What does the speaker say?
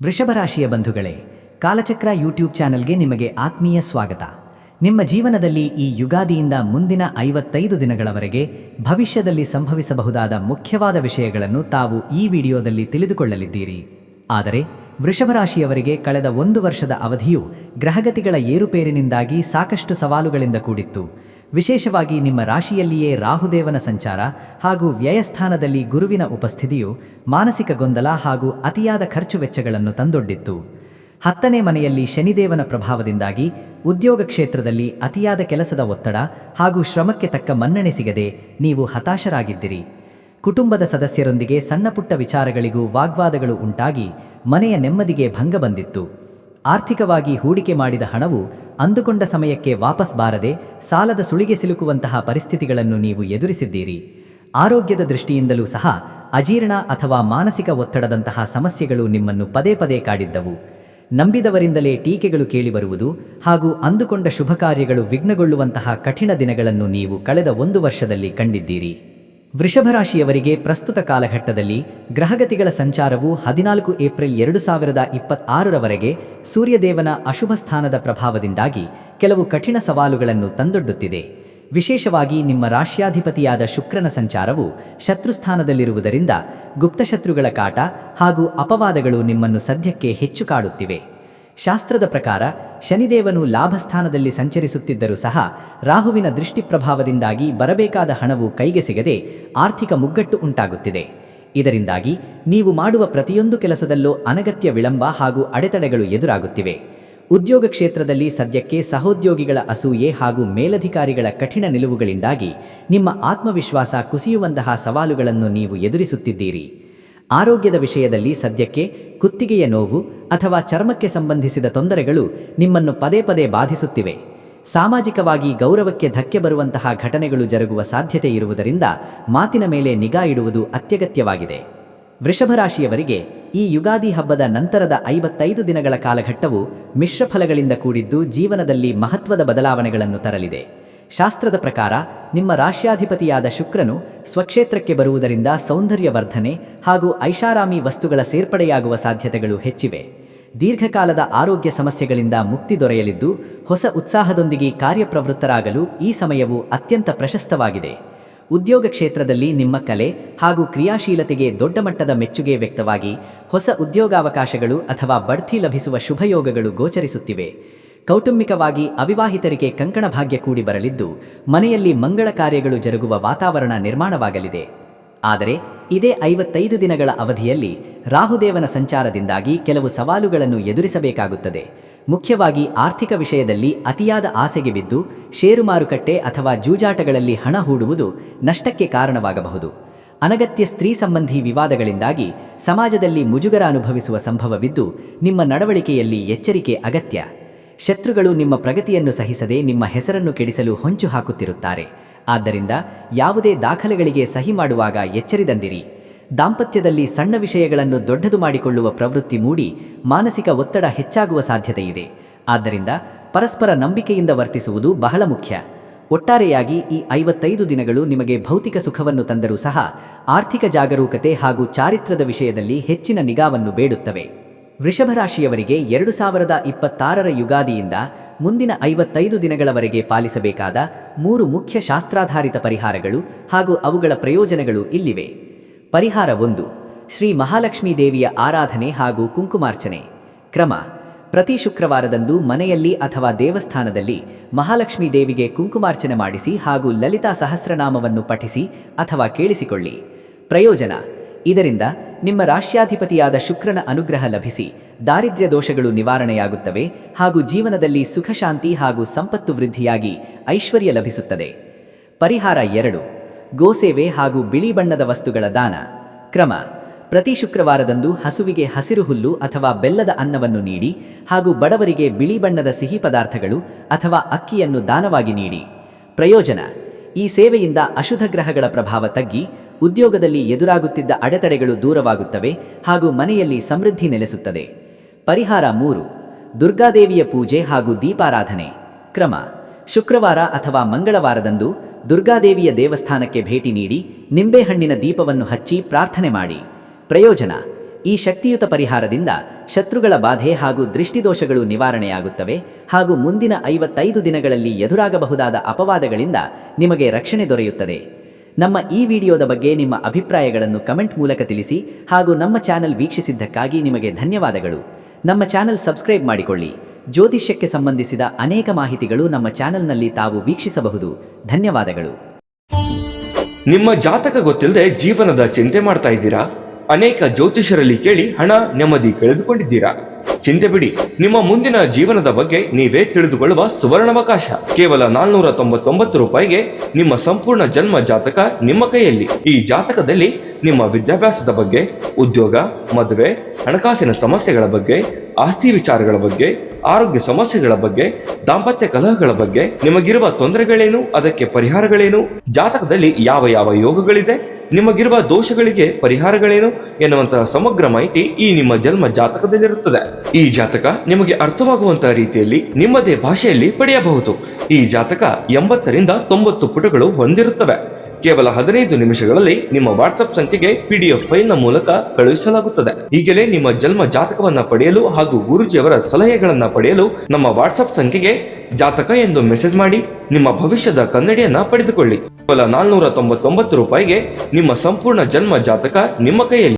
ವೃಷಭರಾಶಿಯ ಬಂಧುಗಳೇ, ಕಾಲಚಕ್ರ ಯೂಟ್ಯೂಬ್ ಚಾನೆಲ್ಗೆ ನಿಮಗೆ ಆತ್ಮೀಯ ಸ್ವಾಗತ. ನಿಮ್ಮ ಜೀವನದಲ್ಲಿ ಈ ಯುಗಾದಿಯಿಂದ ಮುಂದಿನ 55 ದಿನಗಳವರೆಗೆ ಭವಿಷ್ಯದಲ್ಲಿ ಸಂಭವಿಸಬಹುದಾದ ಮುಖ್ಯವಾದ ವಿಷಯಗಳನ್ನು ತಾವು ಈ ವಿಡಿಯೋದಲ್ಲಿ ತಿಳಿದುಕೊಳ್ಳಲಿದ್ದೀರಿ. ಆದರೆ ವೃಷಭರಾಶಿಯವರಿಗೆ ಕಳೆದ 1 ವರ್ಷದ ಅವಧಿಯು ಗ್ರಹಗತಿಗಳ ಏರುಪೇರಿನಿಂದಾಗಿ ಸಾಕಷ್ಟು ಸವಾಲುಗಳಿಂದ ಕೂಡಿತ್ತು. ವಿಶೇಷವಾಗಿ ನಿಮ್ಮ ರಾಶಿಯಲ್ಲಿಯೇ ರಾಹುದೇವನ ಸಂಚಾರ ಹಾಗೂ ವ್ಯಯಸ್ಥಾನದಲ್ಲಿ ಗುರುವಿನ ಉಪಸ್ಥಿತಿಯು ಮಾನಸಿಕ ಗೊಂದಲ ಹಾಗೂ ಅತಿಯಾದ ಖರ್ಚು ವೆಚ್ಚಗಳನ್ನು ತಂದೊಡ್ಡಿತ್ತು. 10ನೇ ಮನೆಯಲ್ಲಿ ಶನಿದೇವನ ಪ್ರಭಾವದಿಂದಾಗಿ ಉದ್ಯೋಗ ಕ್ಷೇತ್ರದಲ್ಲಿ ಅತಿಯಾದ ಕೆಲಸದ ಒತ್ತಡ ಹಾಗೂ ಶ್ರಮಕ್ಕೆ ತಕ್ಕ ಮನ್ನಣೆ ಸಿಗದೆ ನೀವು ಹತಾಶರಾಗಿದ್ದಿರಿ. ಕುಟುಂಬದ ಸದಸ್ಯರೊಂದಿಗೆ ಸಣ್ಣಪುಟ್ಟ ವಿಚಾರಗಳಿಗೂ ವಾಗ್ವಾದಗಳು ಉಂಟಾಗಿ ಮನೆಯ ನೆಮ್ಮದಿಗೆ ಭಂಗ ಬಂದಿತ್ತು. ಆರ್ಥಿಕವಾಗಿ ಹೂಡಿಕೆ ಮಾಡಿದ ಹಣವು ಅಂದುಕೊಂಡ ಸಮಯಕ್ಕೆ ವಾಪಸ್ ಬಾರದೆ ಸಾಲದ ಸುಳಿಗೆ ಸಿಲುಕುವಂತಹ ಪರಿಸ್ಥಿತಿಗಳನ್ನು ನೀವು ಎದುರಿಸಿದ್ದೀರಿ. ಆರೋಗ್ಯದ ದೃಷ್ಟಿಯಿಂದಲೂ ಸಹ ಅಜೀರ್ಣ ಅಥವಾ ಮಾನಸಿಕ ಒತ್ತಡದಂತಹ ಸಮಸ್ಯೆಗಳು ನಿಮ್ಮನ್ನು ಪದೇ ಪದೇ ಕಾಡಿದ್ದವು. ನಂಬಿದವರಿಂದಲೇ ಟೀಕೆಗಳು ಕೇಳಿಬರುವುದು ಹಾಗೂ ಅಂದುಕೊಂಡ ಶುಭ ಕಾರ್ಯಗಳು ವಿಘ್ನಗೊಳ್ಳುವಂತಹ ಕಠಿಣ ದಿನಗಳನ್ನು ನೀವು ಕಳೆದ 1 ವರ್ಷದಲ್ಲಿ ಕಂಡಿದ್ದೀರಿ. ವೃಷಭರಾಶಿಯವರಿಗೆ ಪ್ರಸ್ತುತ ಕಾಲಘಟ್ಟದಲ್ಲಿ ಗ್ರಹಗತಿಗಳ ಸಂಚಾರವು 14 ಏಪ್ರಿಲ್ 2026ರವರೆಗೆ ಸೂರ್ಯದೇವನ ಅಶುಭ ಸ್ಥಾನದ ಪ್ರಭಾವದಿಂದಾಗಿ ಕೆಲವು ಕಠಿಣ ಸವಾಲುಗಳನ್ನು ತಂದೊಡ್ಡುತ್ತಿದೆ. ವಿಶೇಷವಾಗಿ ನಿಮ್ಮ ರಾಶ್ಯಾಧಿಪತಿಯಾದ ಶುಕ್ರನ ಸಂಚಾರವು ಶತ್ರುಸ್ಥಾನದಲ್ಲಿರುವುದರಿಂದ ಗುಪ್ತಶತ್ರುಗಳ ಕಾಟ ಹಾಗೂ ಅಪವಾದಗಳು ನಿಮ್ಮನ್ನು ಸದ್ಯಕ್ಕೆ ಹೆಚ್ಚು ಕಾಡುತ್ತಿವೆ. ಶಾಸ್ತ್ರದ ಪ್ರಕಾರ ಶನಿದೇವನು ಲಾಭಸ್ಥಾನದಲ್ಲಿ ಸಂಚರಿಸುತ್ತಿದ್ದರೂ ಸಹ ರಾಹುವಿನ ದೃಷ್ಟಿ ಪ್ರಭಾವದಿಂದಾಗಿ ಬರಬೇಕಾದ ಹಣವು ಕೈಗೆ ಸಿಗದೆ ಆರ್ಥಿಕ ಮುಗ್ಗಟ್ಟು ಉಂಟಾಗುತ್ತಿದೆ. ಇದರಿಂದಾಗಿ ನೀವು ಮಾಡುವ ಪ್ರತಿಯೊಂದು ಕೆಲಸದಲ್ಲೂ ಅನಗತ್ಯ ವಿಳಂಬ ಹಾಗೂ ಅಡೆತಡೆಗಳು ಎದುರಾಗುತ್ತಿವೆ. ಉದ್ಯೋಗ ಕ್ಷೇತ್ರದಲ್ಲಿ ಸದ್ಯಕ್ಕೆ ಸಹೋದ್ಯೋಗಿಗಳ ಅಸೂಯೆ ಹಾಗೂ ಮೇಲಧಿಕಾರಿಗಳ ಕಠಿಣ ನಿಲುವುಗಳಿಂದಾಗಿ ನಿಮ್ಮ ಆತ್ಮವಿಶ್ವಾಸ ಕುಸಿಯುವಂತಹ ಸವಾಲುಗಳನ್ನು ನೀವು ಎದುರಿಸುತ್ತಿದ್ದೀರಿ. ಆರೋಗ್ಯದ ವಿಷಯದಲ್ಲಿ ಸದ್ಯಕ್ಕೆ ಕುತ್ತಿಗೆಯ ನೋವು ಅಥವಾ ಚರ್ಮಕ್ಕೆ ಸಂಬಂಧಿಸಿದ ತೊಂದರೆಗಳು ನಿಮ್ಮನ್ನು ಪದೇ ಪದೇ ಬಾಧಿಸುತ್ತಿವೆ. ಸಾಮಾಜಿಕವಾಗಿ ಗೌರವಕ್ಕೆ ಧಕ್ಕೆ ಬರುವಂತಹ ಘಟನೆಗಳು ಜರುಗುವ ಸಾಧ್ಯತೆ ಇರುವುದರಿಂದ ಮಾತಿನ ಮೇಲೆ ನಿಗಾ ಇಡುವುದು ಅತ್ಯಗತ್ಯವಾಗಿದೆ. ವೃಷಭರಾಶಿಯವರಿಗೆ ಈ ಯುಗಾದಿ ಹಬ್ಬದ ನಂತರದ 55 ದಿನಗಳ ಕಾಲಘಟ್ಟವು ಮಿಶ್ರ ಫಲಗಳಿಂದ ಕೂಡಿದ್ದು ಜೀವನದಲ್ಲಿ ಮಹತ್ವದ ಬದಲಾವಣೆಗಳನ್ನು ತರಲಿದೆ. ಶಾಸ್ತ್ರದ ಪ್ರಕಾರ ನಿಮ್ಮ ರಾಶ್ಯಾಧಿಪತಿಯಾದ ಶುಕ್ರನು ಸ್ವಕ್ಷೇತ್ರಕ್ಕೆ ಬರುವುದರಿಂದ ಸೌಂದರ್ಯವರ್ಧನೆ ಹಾಗೂ ಐಷಾರಾಮಿ ವಸ್ತುಗಳ ಸೇರ್ಪಡೆಯಾಗುವ ಸಾಧ್ಯತೆಗಳು ಹೆಚ್ಚಿವೆ. ದೀರ್ಘಕಾಲದ ಆರೋಗ್ಯ ಸಮಸ್ಯೆಗಳಿಂದ ಮುಕ್ತಿ ದೊರೆಯಲಿದ್ದು ಹೊಸ ಉತ್ಸಾಹದೊಂದಿಗೆ ಕಾರ್ಯಪ್ರವೃತ್ತರಾಗಲು ಈ ಸಮಯವು ಅತ್ಯಂತ ಪ್ರಶಸ್ತವಾಗಿದೆ. ಉದ್ಯೋಗ ಕ್ಷೇತ್ರದಲ್ಲಿ ನಿಮ್ಮ ಕಲೆ ಹಾಗೂ ಕ್ರಿಯಾಶೀಲತೆಗೆ ದೊಡ್ಡ ಮಟ್ಟದ ಮೆಚ್ಚುಗೆ ವ್ಯಕ್ತವಾಗಿ ಹೊಸ ಉದ್ಯೋಗಾವಕಾಶಗಳು ಅಥವಾ ಬಡ್ತಿ ಲಭಿಸುವ ಶುಭಯೋಗಗಳು ಗೋಚರಿಸುತ್ತಿವೆ. ಕೌಟುಂಬಿಕವಾಗಿ ಅವಿವಾಹಿತರಿಗೆ ಕಂಕಣ ಭಾಗ್ಯ ಕೂಡಿ ಬರಲಿದ್ದು ಮನೆಯಲ್ಲಿ ಮಂಗಳ ಕಾರ್ಯಗಳು ಜರುಗುವ ವಾತಾವರಣ ನಿರ್ಮಾಣವಾಗಲಿದೆ. ಆದರೆ ಇದೇ 55 ದಿನಗಳ ಅವಧಿಯಲ್ಲಿ ರಾಹುದೇವನ ಸಂಚಾರದಿಂದಾಗಿ ಕೆಲವು ಸವಾಲುಗಳನ್ನು ಎದುರಿಸಬೇಕಾಗುತ್ತದೆ. ಮುಖ್ಯವಾಗಿ ಆರ್ಥಿಕ ವಿಷಯದಲ್ಲಿ ಅತಿಯಾದ ಆಸೆಗೆ ಬಿದ್ದು ಷೇರು ಮಾರುಕಟ್ಟೆ ಅಥವಾ ಜೂಜಾಟಗಳಲ್ಲಿ ಹಣ ಹೂಡುವುದು ನಷ್ಟಕ್ಕೆ ಕಾರಣವಾಗಬಹುದು. ಅನಗತ್ಯ ಸ್ತ್ರೀ ಸಂಬಂಧಿ ವಿವಾದಗಳಿಂದಾಗಿ ಸಮಾಜದಲ್ಲಿ ಮುಜುಗರ ಅನುಭವಿಸುವ ಸಂಭವವಿದ್ದು ನಿಮ್ಮ ನಡವಳಿಕೆಯಲ್ಲಿ ಎಚ್ಚರಿಕೆ ಅಗತ್ಯ. ಶತ್ರುಗಳು ನಿಮ್ಮ ಪ್ರಗತಿಯನ್ನು ಸಹಿಸದೆ ನಿಮ್ಮ ಹೆಸರನ್ನು ಕೆಡಿಸಲು ಹೊಂಚು ಹಾಕುತ್ತಿರುತ್ತಾರೆ. ಆದ್ದರಿಂದ ಯಾವುದೇ ದಾಖಲೆಗಳಿಗೆ ಸಹಿ ಮಾಡುವಾಗ ಎಚ್ಚರಿದಂದಿರಿ. ದಾಂಪತ್ಯದಲ್ಲಿ ಸಣ್ಣ ವಿಷಯಗಳನ್ನು ದೊಡ್ಡದು ಮಾಡಿಕೊಳ್ಳುವ ಪ್ರವೃತ್ತಿ ಮೂಡಿ ಮಾನಸಿಕ ಒತ್ತಡ ಹೆಚ್ಚಾಗುವ ಸಾಧ್ಯತೆಯಿದೆ. ಆದ್ದರಿಂದ ಪರಸ್ಪರ ನಂಬಿಕೆಯಿಂದ ವರ್ತಿಸುವುದು ಬಹಳ ಮುಖ್ಯ. ಒಟ್ಟಾರೆಯಾಗಿ ಈ 55 ದಿನಗಳು ನಿಮಗೆ ಭೌತಿಕ ಸುಖವನ್ನು ತಂದರೂ ಸಹ ಆರ್ಥಿಕ ಜಾಗರೂಕತೆ ಹಾಗೂ ಚಾರಿತ್ರ್ಯದ ವಿಷಯದಲ್ಲಿ ಹೆಚ್ಚಿನ ನಿಗಾವನ್ನು ಬೇಡುತ್ತವೆ. ವೃಷಭರಾಶಿಯವರಿಗೆ 2026ರ ಯುಗಾದಿಯಿಂದ ಮುಂದಿನ 55 ದಿನಗಳವರೆಗೆ ಪಾಲಿಸಬೇಕಾದ 3 ಮುಖ್ಯ ಶಾಸ್ತ್ರಾಧಾರಿತ ಪರಿಹಾರಗಳು ಹಾಗೂ ಅವುಗಳ ಪ್ರಯೋಜನಗಳು ಇಲ್ಲಿವೆ. ಪರಿಹಾರ 1. ಶ್ರೀ ಮಹಾಲಕ್ಷ್ಮೀ ದೇವಿಯ ಆರಾಧನೆ ಹಾಗೂ ಕುಂಕುಮಾರ್ಚನೆ. ಕ್ರಮ: ಪ್ರತಿ ಶುಕ್ರವಾರದಂದು ಮನೆಯಲ್ಲಿ ಅಥವಾ ದೇವಸ್ಥಾನದಲ್ಲಿ ಮಹಾಲಕ್ಷ್ಮೀ ದೇವಿಗೆ ಕುಂಕುಮಾರ್ಚನೆ ಮಾಡಿಸಿ ಹಾಗೂ ಲಲಿತಾ ಸಹಸ್ರನಾಮವನ್ನು ಪಠಿಸಿ ಅಥವಾ ಕೇಳಿಸಿಕೊಳ್ಳಿ. ಪ್ರಯೋಜನ: ಇದರಿಂದ ನಿಮ್ಮ ರಾಶ್ಯಾಧಿಪತಿಯಾದ ಶುಕ್ರನ ಅನುಗ್ರಹ ಲಭಿಸಿ ದಾರಿದ್ರ್ಯ ದೋಷಗಳು ನಿವಾರಣೆಯಾಗುತ್ತವೆ ಹಾಗೂ ಜೀವನದಲ್ಲಿ ಸುಖ ಶಾಂತಿ ಹಾಗೂ ಸಂಪತ್ತು ವೃದ್ಧಿಯಾಗಿ ಐಶ್ವರ್ಯ ಲಭಿಸುತ್ತದೆ. ಪರಿಹಾರ 2. ಗೋಸೇವೆ ಹಾಗೂ ಬಿಳಿ ಬಣ್ಣದ ವಸ್ತುಗಳ ದಾನ. ಕ್ರಮ: ಪ್ರತಿ ಶುಕ್ರವಾರದಂದು ಹಸುವಿಗೆ ಹಸಿರು ಹುಲ್ಲು ಅಥವಾ ಬೆಲ್ಲದ ಅನ್ನವನ್ನು ನೀಡಿ ಹಾಗೂ ಬಡವರಿಗೆ ಬಿಳಿ ಬಣ್ಣದ ಸಿಹಿ ಪದಾರ್ಥಗಳು ಅಥವಾ ಅಕ್ಕಿಯನ್ನು ದಾನವಾಗಿ ನೀಡಿ. ಪ್ರಯೋಜನ: ಈ ಸೇವೆಯಿಂದ ಅಶುದ್ಧ ಗ್ರಹಗಳ ಪ್ರಭಾವ ತಗ್ಗಿ ಉದ್ಯೋಗದಲ್ಲಿ ಎದುರಾಗುತ್ತಿದ್ದ ಅಡೆತಡೆಗಳು ದೂರವಾಗುತ್ತವೆ ಹಾಗೂ ಮನೆಯಲ್ಲಿ ಸಮೃದ್ಧಿ ನೆಲೆಸುತ್ತದೆ. ಪರಿಹಾರ 3. ದುರ್ಗಾದೇವಿಯ ಪೂಜೆ ಹಾಗೂ ದೀಪಾರಾಧನೆ. ಕ್ರಮ: ಶುಕ್ರವಾರ ಅಥವಾ ಮಂಗಳವಾರದಂದು ದುರ್ಗಾದೇವಿಯ ದೇವಸ್ಥಾನಕ್ಕೆ ಭೇಟಿ ನೀಡಿ ನಿಂಬೆಹಣ್ಣಿನ ದೀಪವನ್ನು ಹಚ್ಚಿ ಪ್ರಾರ್ಥನೆ ಮಾಡಿ. ಪ್ರಯೋಜನ: ಈ ಶಕ್ತಿಯುತ ಪರಿಹಾರದಿಂದ ಶತ್ರುಗಳ ಬಾಧೆ ಹಾಗೂ ದೃಷ್ಟಿದೋಷಗಳು ನಿವಾರಣೆಯಾಗುತ್ತವೆ ಹಾಗೂ ಮುಂದಿನ 55 ದಿನಗಳಲ್ಲಿ ಎದುರಾಗಬಹುದಾದ ಅಪವಾದಗಳಿಂದ ನಿಮಗೆ ರಕ್ಷಣೆ ದೊರೆಯುತ್ತದೆ. ನಮ್ಮ ಈ ವಿಡಿಯೋದ ಬಗ್ಗೆ ನಿಮ್ಮ ಅಭಿಪ್ರಾಯಗಳನ್ನು ಕಮೆಂಟ್ ಮೂಲಕ ತಿಳಿಸಿ ಹಾಗೂ ನಮ್ಮ ಚಾನೆಲ್ ವೀಕ್ಷಿಸಿದ್ದಕ್ಕಾಗಿ ನಿಮಗೆ ಧನ್ಯವಾದಗಳು. ನಮ್ಮ ಚಾನೆಲ್ ಸಬ್ಸ್ಕ್ರೈಬ್ ಮಾಡಿಕೊಳ್ಳಿ. ಜ್ಯೋತಿಷ್ಯಕ್ಕೆ ಸಂಬಂಧಿಸಿದ ಅನೇಕ ಮಾಹಿತಿಗಳು ನಮ್ಮ ಚಾನೆಲ್ನಲ್ಲಿ ತಾವು ವೀಕ್ಷಿಸಬಹುದು. ಧನ್ಯವಾದಗಳು. ನಿಮ್ಮ ಜಾತಕ ಗೊತ್ತಿಲ್ಲದೆ ಜೀವನದ ಚಿಂತೆ ಮಾಡ್ತಾ ಇದ್ದೀರಾ? ಅನೇಕ ಜ್ಯೋತಿಷರಲ್ಲಿ ಕೇಳಿ ಹಣ ನೆಮ್ಮದಿ ಕಳೆದುಕೊಂಡಿದ್ದೀರಾ? ಚಿಂತೆ ಬಿಡಿ, ನಿಮ್ಮ ಮುಂದಿನ ಜೀವನದ ಬಗ್ಗೆ ನೀವೇ ತಿಳಿದುಕೊಳ್ಳುವ ಸುವರ್ಣಾವಕಾಶ. ಕೇವಲ 499 ರೂಪಾಯಿಗೆ ನಿಮ್ಮ ಸಂಪೂರ್ಣ ಜನ್ಮ ಜಾತಕ ನಿಮ್ಮ ಕೈಯಲ್ಲಿ. ಈ ಜಾತಕದಲ್ಲಿ ನಿಮ್ಮ ವಿದ್ಯಾಭ್ಯಾಸದ ಬಗ್ಗೆ, ಉದ್ಯೋಗ, ಮದುವೆ, ಹಣಕಾಸಿನ ಸಮಸ್ಯೆಗಳ ಬಗ್ಗೆ, ಆಸ್ತಿ ವಿಚಾರಗಳ ಬಗ್ಗೆ, ಆರೋಗ್ಯ ಸಮಸ್ಯೆಗಳ ಬಗ್ಗೆ, ದಾಂಪತ್ಯ ಕಲಹಗಳ ಬಗ್ಗೆ, ನಿಮಗಿರುವ ತೊಂದರೆಗಳೇನು, ಅದಕ್ಕೆ ಪರಿಹಾರಗಳೇನು, ಜಾತಕದಲ್ಲಿ ಯಾವ ಯಾವ ಯೋಗಗಳಿದೆ, ನಿಮಗಿರುವ ದೋಷಗಳಿಗೆ ಪರಿಹಾರಗಳೇನು ಎನ್ನುವಂತಹ ಸಮಗ್ರ ಮಾಹಿತಿ ಈ ನಿಮ್ಮ ಜನ್ಮ ಜಾತಕದಲ್ಲಿರುತ್ತದೆ. ಈ ಜಾತಕ ನಿಮಗೆ ಅರ್ಥವಾಗುವಂತಹ ರೀತಿಯಲ್ಲಿ ನಿಮ್ಮದೇ ಭಾಷೆಯಲ್ಲಿ ಪಡೆಯಬಹುದು. ಈ ಜಾತಕ 80 ರಿಂದ 90 ಪುಟಗಳು ಹೊಂದಿರುತ್ತವೆ. ಕೇವಲ 15 ನಿಮಿಷಗಳಲ್ಲಿ ನಿಮ್ಮ ವಾಟ್ಸ್ಆಪ್ ಸಂಖ್ಯೆಗೆ PDF ಫೈಲ್ನ ಮೂಲಕ ಕಳುಹಿಸಲಾಗುತ್ತದೆ. ಈಗಲೇ ನಿಮ್ಮ ಜನ್ಮ ಜಾತಕವನ್ನ ಪಡೆಯಲು ಹಾಗೂ ಗುರುಜಿಯವರ ಸಲಹೆಗಳನ್ನ ಪಡೆಯಲು ನಮ್ಮ ವಾಟ್ಸ್ಆಪ್ ಸಂಖ್ಯೆಗೆ ಜಾತಕ ಎಂದು ಮೆಸೇಜ್ ಮಾಡಿ ನಿಮ್ಮ ಭವಿಷ್ಯದ ಕನ್ನಡಿಯನ್ನ ಪಡೆದುಕೊಳ್ಳಿ. ಕೇವಲ 499 ರೂಪಾಯಿಗೆ ನಿಮ್ಮ ಸಂಪೂರ್ಣ ಜನ್ಮ ಜಾತಕ ನಿಮ್ಮ ಕೈಯಲ್ಲಿ.